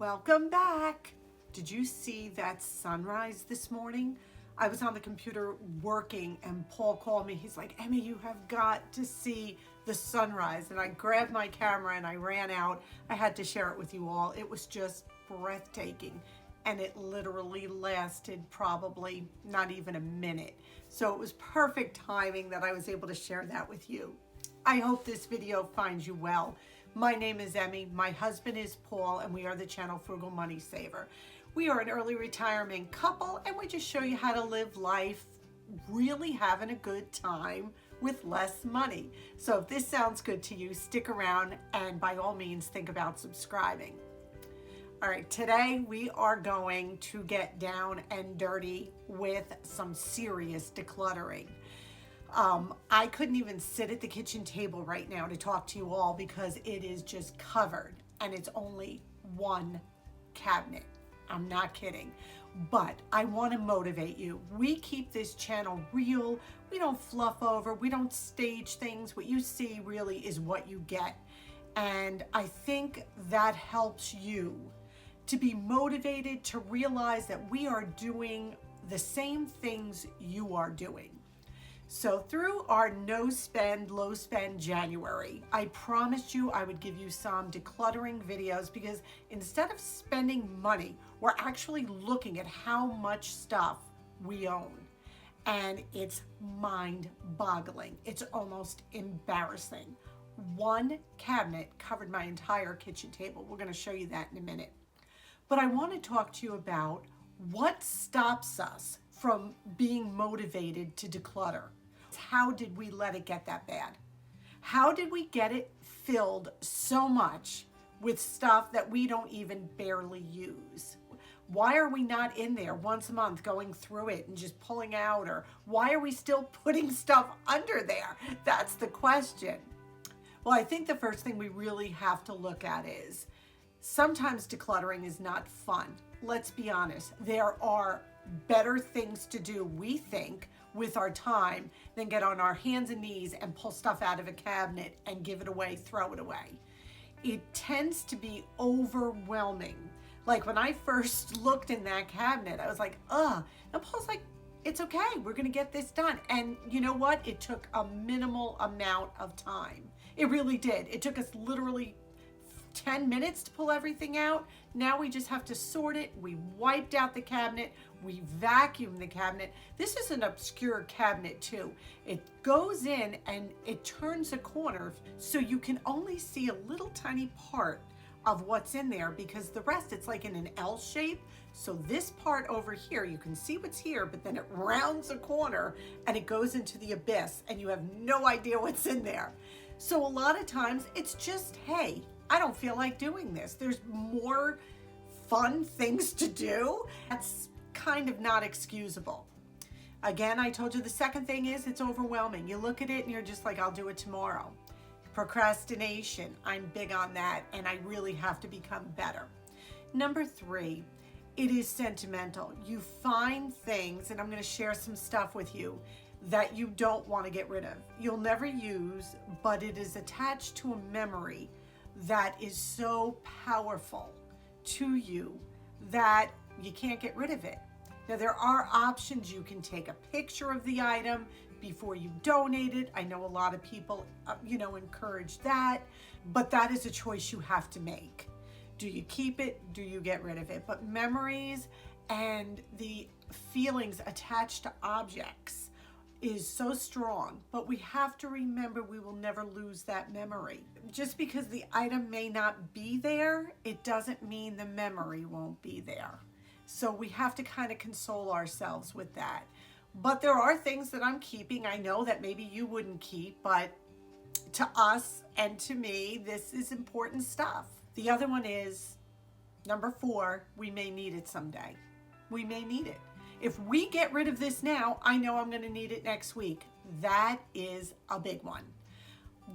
Welcome back. Did you see that sunrise this morning? I was on the computer working and Paul called me. He's like, Emmy, you have got to see the sunrise. And I grabbed my camera and I ran out. I had to share it with you all. It was just breathtaking. And it literally lasted probably not even a minute. So it was perfect timing that I was able to share that with you. I hope this video finds you well. My name is Emmy, my husband is Paul, and we are the channel Frugal Money Saver. We are an early retirement couple, and we just show you how to live life really having a good time with less money. So if this sounds good to you, stick around and by all means think about subscribing. All right, today we are going to get down and dirty with some serious decluttering. I couldn't even sit at the kitchen table right now to talk to you all because it is just covered and it's only one cabinet. I'm not kidding, but I want to motivate you. We keep this channel real. We don't fluff over. We don't stage things. What you see really is what you get. And I think that helps you to be motivated to realize that we are doing the same things you are doing. So through our no spend, low spend January, I promised you I would give you some decluttering videos because instead of spending money, we're actually looking at how much stuff we own. And it's mind-boggling. It's almost embarrassing. One cabinet covered my entire kitchen table. We're going to show you that in a minute. But I want to talk to you about what stops us from being motivated to declutter. How did we let it get that bad? How did we get it filled so much with stuff that we don't even barely use? Why are we not in there once a month going through it and just pulling out? Or why are we still putting stuff under there? That's the question. Well, I think the first thing we really have to look at is sometimes decluttering is not fun. Let's be honest. There are better things to do, we think, with our time than get on our hands and knees and pull stuff out of a cabinet and give it away, throw it away. It tends to be overwhelming. Like when I first looked in that cabinet, I was like, ugh. And Paul's like, it's okay, we're gonna get this done. And you know what? It took a minimal amount of time. It really did. It took us literally 10 minutes to pull everything out. Now we just have to sort it. We wiped out the cabinet. We vacuumed the cabinet. This is an obscure cabinet too. It goes in and it turns a corner so you can only see a little tiny part of what's in there because the rest it's like in an L shape. So this part over here, you can see what's here, but then it rounds a corner and it goes into the abyss and you have no idea what's in there. So a lot of times it's just, hey, I don't feel like doing this. There's more fun things to do. That's kind of not excusable. Again, I told you the second thing is it's overwhelming. You look at it and you're just like, I'll do it tomorrow. Procrastination, I'm big on that and I really have to become better. Number 3, it is sentimental. You find things, and I'm going to share some stuff with you that you don't want to get rid of. You'll never use, but it is attached to a memory that is so powerful to you that you can't get rid of it. Now there are options. You can take a picture of the item before you donate it. I know a lot of people, encourage that, but that is a choice you have to make. Do you keep it? Do you get rid of it? But memories and the feelings attached to objects is so strong, but we have to remember we will never lose that memory. Just because the item may not be there, it doesn't mean the memory won't be there. So we have to kind of console ourselves with that. But there are things that I'm keeping. I know that maybe you wouldn't keep, but to us and to me, this is important stuff. The other one is, number 4, we may need it someday. We may need it. If we get rid of this now, I know I'm going to need it next week. That is a big one.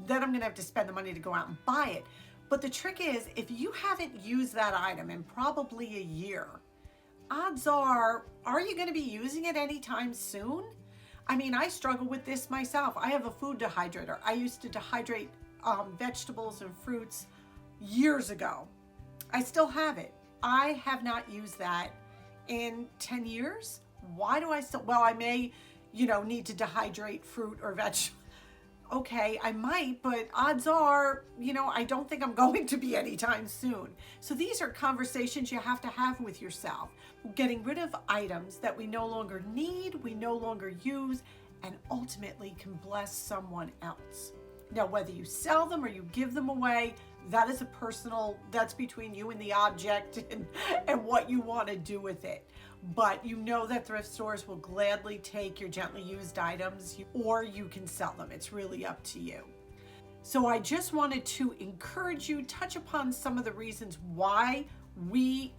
Then I'm going to have to spend the money to go out and buy it. But the trick is, if you haven't used that item in probably a year, odds are you going to be using it anytime soon? I mean, I struggle with this myself. I have a food dehydrator. I used to dehydrate vegetables and fruits years ago. I still have it. I have not used that in 10 years. Why do I still, well, I may, need to dehydrate fruit or vegetables. Okay, I might, but odds are, I don't think I'm going to be anytime soon. So these are conversations you have to have with yourself. Getting rid of items that we no longer need, we no longer use, and ultimately can bless someone else. Now, whether you sell them or you give them away, that is that's between you and the object and what you want to do with it. But that thrift stores will gladly take your gently used items, or you can sell them. It's really up to you. So I just wanted to encourage you, touch upon some of the reasons why we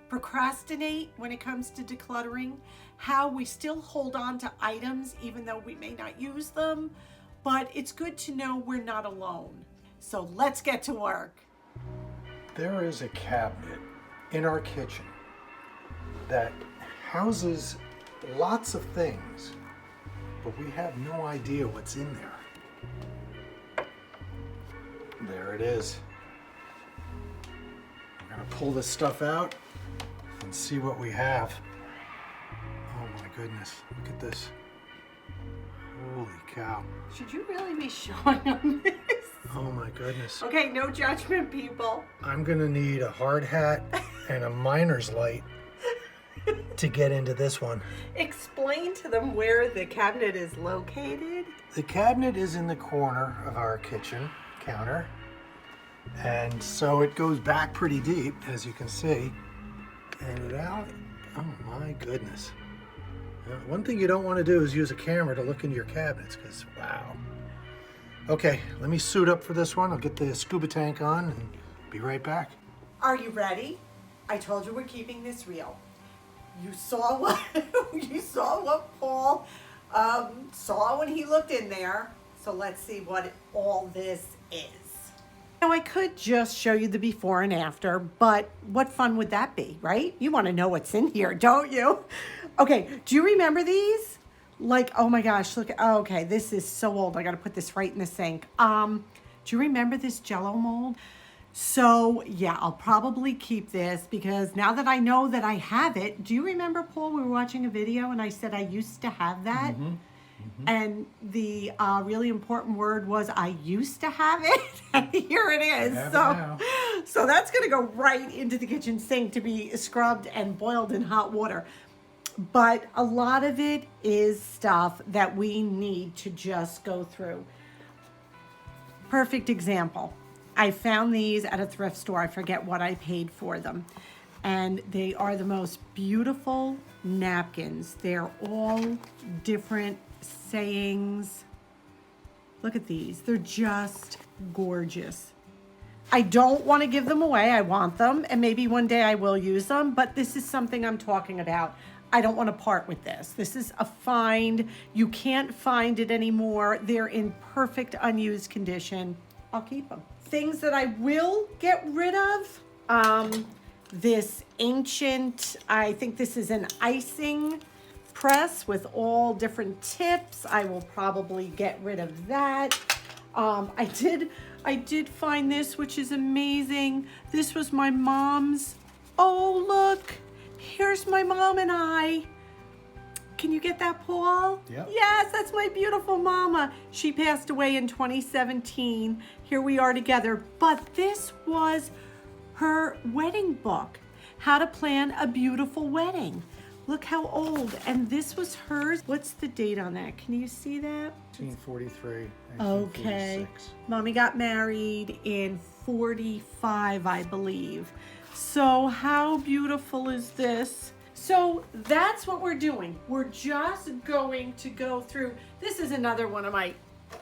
procrastinate when it comes to decluttering, how we still hold on to items even though we may not use them, but it's good to know we're not alone. So let's get to work. There is a cabinet in our kitchen that houses lots of things, but we have no idea what's in there. There it is. We're gonna pull this stuff out and see what we have. Oh my goodness, look at this. Holy cow. Should you really be showing them this? Oh my goodness. Okay, no judgment, people. I'm gonna need a hard hat and a miner's light to get into this one. Explain to them where the cabinet is located. The cabinet is in the corner of our kitchen counter, and so it goes back pretty deep, as you can see. And oh my goodness. One thing you don't want to do is use a camera to look into your cabinets, because wow. Okay, let me suit up for this one. I'll get the scuba tank on and be right back. Are you ready? I told you we're keeping this real. You saw what Paul saw when he looked in there. So let's see what all this is. Now I could just show you the before and after, but what fun would that be, right? You want to know what's in here, don't you? Okay, do you remember these? Like, oh my gosh, look, oh, okay, this is so old. I got to put this right in the sink. Do you remember this Jell-O mold? So yeah, I'll probably keep this because now that I know that I have it, do you remember, Paul, we were watching a video and I said I used to have that? Mm-hmm. Mm-hmm. And the really important word was I used to have it. And here it is. So that's going to go right into the kitchen sink to be scrubbed and boiled in hot water. But a lot of it is stuff that we need to just go through. Perfect example. I found these at a thrift store. I forget what I paid for them. And they are the most beautiful napkins. They're all different sayings. Look at these. They're just gorgeous. I don't want to give them away. I want them. And maybe one day I will use them. But this is something I'm talking about. I don't want to part with this. This is a find. You can't find it anymore. They're in perfect unused condition. I'll keep them. Things that I will get rid of. This ancient, I think this is an icing press with all different tips. I will probably get rid of that. I did find this, which is amazing. This was my mom's. Oh, look. Here's my mom and I. Can you get that, Paul? Yep. Yes, that's my beautiful mama. She passed away in 2017. Here we are together. But this was her wedding book, How to Plan a Beautiful Wedding. Look how old. And this was hers. What's the date on that? Can you see that? 1943. Okay. Mommy got married in 45, I believe. So how beautiful is this? So that's what we're doing. We're just going to go through. This is another one of my,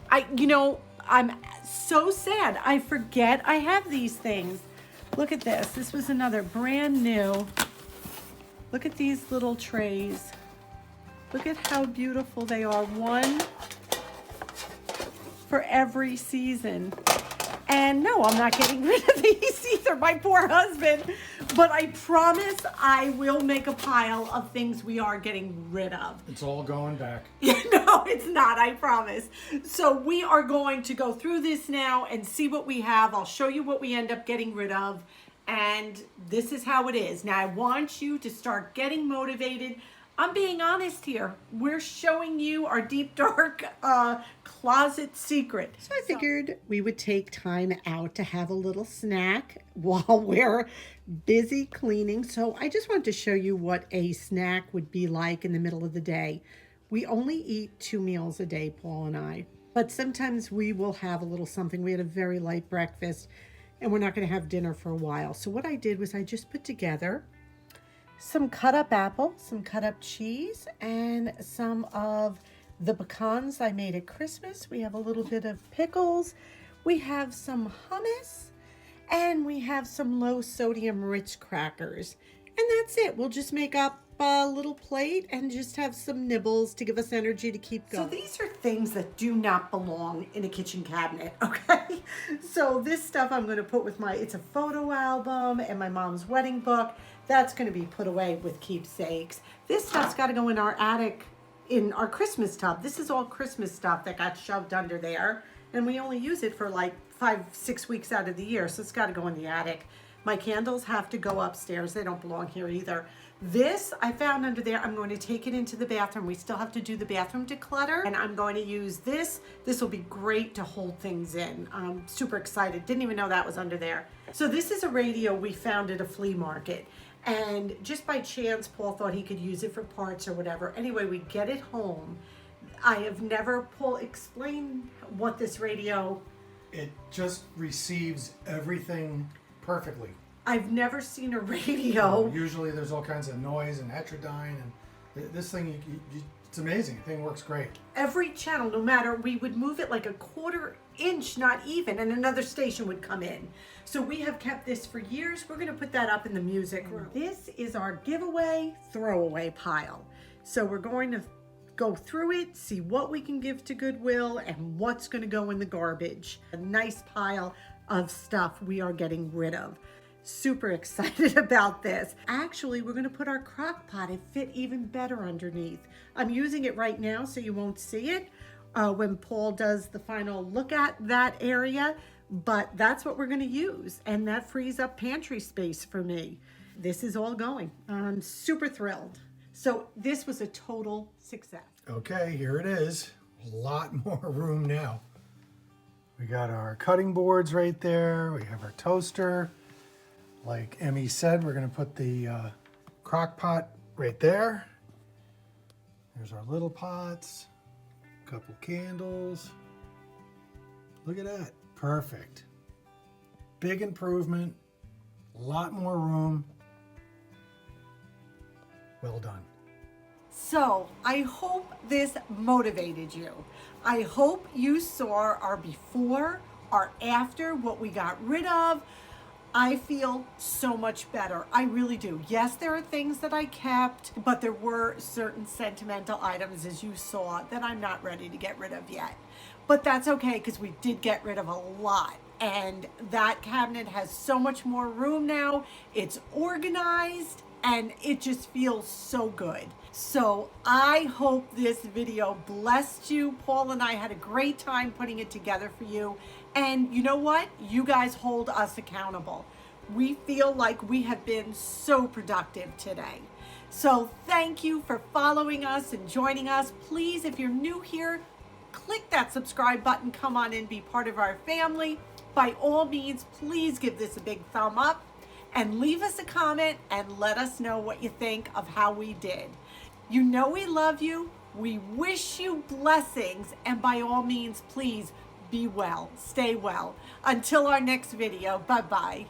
I'm so sad. I forget I have these things. Look at this. This was another brand new. Look at these little trays. Look at how beautiful they are. One for every season. And no, I'm not getting rid of these either, my poor husband. But I promise I will make a pile of things we are getting rid of. It's all going back. No, it's not, I promise. So we are going to go through this now and see what we have. I'll show you what we end up getting rid of. And this is how it is. Now I want you to start getting motivated. I'm being honest here. We're showing you our deep, dark closet secret. So I figured we would take time out to have a little snack while we're busy cleaning. So I just wanted to show you what a snack would be like in the middle of the day. We only eat 2 meals a day, Paul and I. But sometimes we will have a little something. We had a very light breakfast and we're not going to have dinner for a while. So what I did was I just put together some cut up apples, some cut up cheese, and some of the pecans I made at Christmas. We have a little bit of pickles. We have some hummus, and we have some low sodium Ritz crackers. And that's it. We'll just make up a little plate and just have some nibbles to give us energy to keep going. So these are things that do not belong in a kitchen cabinet, okay? So this stuff I'm going to put with it's a photo album and my mom's wedding book. That's going to be put away with keepsakes. This stuff's got to go in our attic in our Christmas tub. This is all Christmas stuff that got shoved under there. And we only use it for like 5-6 weeks out of the year. So it's got to go in the attic. My candles have to go upstairs. They don't belong here either. This I found under there. I'm going to take it into the bathroom. We still have to do the bathroom declutter. And I'm going to use this. This will be great to hold things in. I'm super excited. Didn't even know that was under there. So this is a radio we found at a flea market. And just by chance, Paul thought he could use it for parts or whatever. Anyway, we get it home. I have never, Paul, explain what this radio. It just receives everything perfectly. I've never seen a radio. Usually there's all kinds of noise and heterodyne, and this thing, it's amazing. The thing works great. Every channel, no matter, we would move it like a 1/4 inch, not even, and another station would come in. So we have kept this for years. We're going to put that up in the music room. This is our giveaway throwaway pile. So we're going to go through it, see what we can give to Goodwill and what's going to go in the garbage. A nice pile of stuff we are getting rid of. Super excited about this. Actually, we're going to put our crock pot. It fit even better underneath. I'm using it right now so you won't see it when Paul does the final look at that area, but that's what we're going to use, and that frees up pantry space for me. This is all going. I'm super thrilled. So this was a total success. Okay, here it is. A lot more room now. We got our cutting boards right there. We have our toaster. Like Emmy said, we're going to put the crock pot right there. There's our little pots, a couple candles. Look at that. Perfect. Big improvement. A lot more room. Well done. So I hope this motivated you. I hope you saw our before, our after, what we got rid of. I feel so much better. I really do. Yes, there are things that I kept, but there were certain sentimental items, as you saw, that I'm not ready to get rid of yet. But that's okay, because we did get rid of a lot. And that cabinet has so much more room now. It's organized, and it just feels so good. So I hope this video blessed you. Paul and I had a great time putting it together for you. And you know what? You guys hold us accountable. We feel like we have been so productive today. So thank you for following us and joining us. Please, if you're new here, click that subscribe button. Come on in, be part of our family. By all means, please give this a big thumb up and leave us a comment and let us know what you think of how we did. You know we love you. We wish you blessings. And by all means, please be well. Stay well. Until our next video. Bye-bye.